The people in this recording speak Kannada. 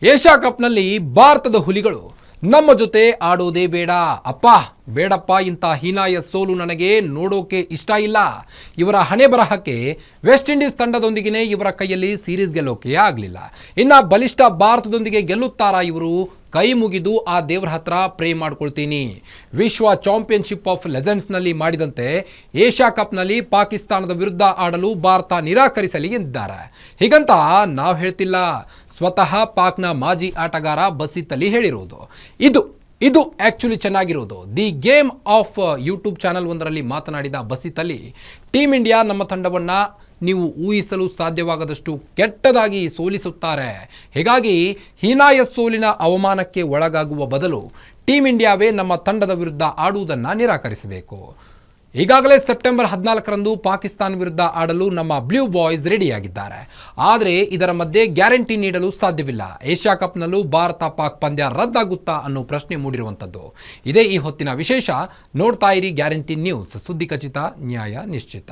ಏಷ್ಯಾ ಕಪ್ನಲ್ಲಿ ಭಾರತದ ಹುಲಿಗಳು ನಮ್ಮ ಜೊತೆ ಆಡೋದೇ ಬೇಡ ಅಪ್ಪ ಬೇಡಪ್ಪ ಇಂಥ ಹೀನಾಯ ಸೋಲು ನನಗೆ ನೋಡೋಕೆ ಇಷ್ಟ ಇಲ್ಲ. ಇವರ ಹಣೆ ಬರಹಕ್ಕೆ ವೆಸ್ಟ್ ಇಂಡೀಸ್ ತಂಡದೊಂದಿಗೆ ಇವರ ಕೈಯಲ್ಲಿ ಸೀರೀಸ್ ಗೆಲ್ಲೋಕೆ ಆಗಲಿಲ್ಲ. ಇನ್ನು ಬಲಿಷ್ಠ ಭಾರತದೊಂದಿಗೆ ಗೆಲ್ಲುತ್ತಾರಾ ಇವರು? ಕೈ ಮುಗಿದು ಆ ದೇವರ ಹತ್ರ ಪ್ರೇ ಮಾಡ್ಕೊಳ್ತೀನಿ. ವಿಶ್ವ ಚಾಂಪಿಯನ್ಶಿಪ್ ಆಫ್ ಲೆಜೆಂಡ್ಸ್ನಲ್ಲಿ ಮಾಡಿದಂತೆ ಏಷ್ಯಾ ಕಪ್ನಲ್ಲಿ ಪಾಕಿಸ್ತಾನದ ವಿರುದ್ಧ ಆಡಲು ಭಾರತ ನಿರಾಕರಿಸಲಿ ಎಂದಿದ್ದಾರೆ. ಹೀಗಂತ ನಾವು ಹೇಳ್ತಿಲ್ಲ, ಸ್ವತಃ ಪಾಕ್ನ ಮಾಜಿ ಆಟಗಾರ ಬಸಿತ್ ಅಲಿ ಹೇಳಿರುವುದು. ಇದು ಆ್ಯಕ್ಚುಲಿ ಚೆನ್ನಾಗಿರೋದು. The game of YouTube channel ಒಂದರಲ್ಲಿ ಮಾತನಾಡಿದ ಬಸಿತ್ ಅಲಿ, ಟೀಮ್ ಇಂಡಿಯಾ ನಮ್ಮ ತಂಡವನ್ನು ನೀವು ಊಹಿಸಲು ಸಾಧ್ಯವಾಗದಷ್ಟು ಕೆಟ್ಟದಾಗಿ ಸೋಲಿಸುತ್ತಾರೆ. ಹೀಗಾಗಿ ಹೀನಾಯ ಸೋಲಿನ ಅವಮಾನಕ್ಕೆ ಒಳಗಾಗುವ ಬದಲು ಟೀಮ್ ಇಂಡಿಯಾವೇ ನಮ್ಮ ತಂಡದ ವಿರುದ್ಧ ಆಡುವುದನ್ನು ನಿರಾಕರಿಸಬೇಕು. ಈಗಾಗಲೇ ಸೆಪ್ಟೆಂಬರ್ 14ರಂದು ಪಾಕಿಸ್ತಾನ ವಿರುದ್ಧ ಆಡಲು ನಮ್ಮ ಬ್ಲೂ ಬಾಯ್ಸ್ ರೆಡಿಯಾಗಿದ್ದಾರೆ. ಆದರೆ ಇದರ ಮಧ್ಯೆ ಗ್ಯಾರಂಟಿ ನೀಡಲು ಸಾಧ್ಯವಿಲ್ಲ. ಏಷ್ಯಾ ಕಪ್ನಲ್ಲೂ ಭಾರತ ಪಾಕ್ ಪಂದ್ಯ ರದ್ದಾಗುತ್ತಾ ಅನ್ನೋ ಪ್ರಶ್ನೆ ಮೂಡಿರುವಂಥದ್ದು. ಇದೇ ಈ ಹೊತ್ತಿನ ವಿಶೇಷ. ನೋಡ್ತಾ ಇರಿ ಗ್ಯಾರಂಟಿ ನ್ಯೂಸ್, ಸುದ್ದಿ ಖಚಿತ, ನ್ಯಾಯ ನಿಶ್ಚಿತ.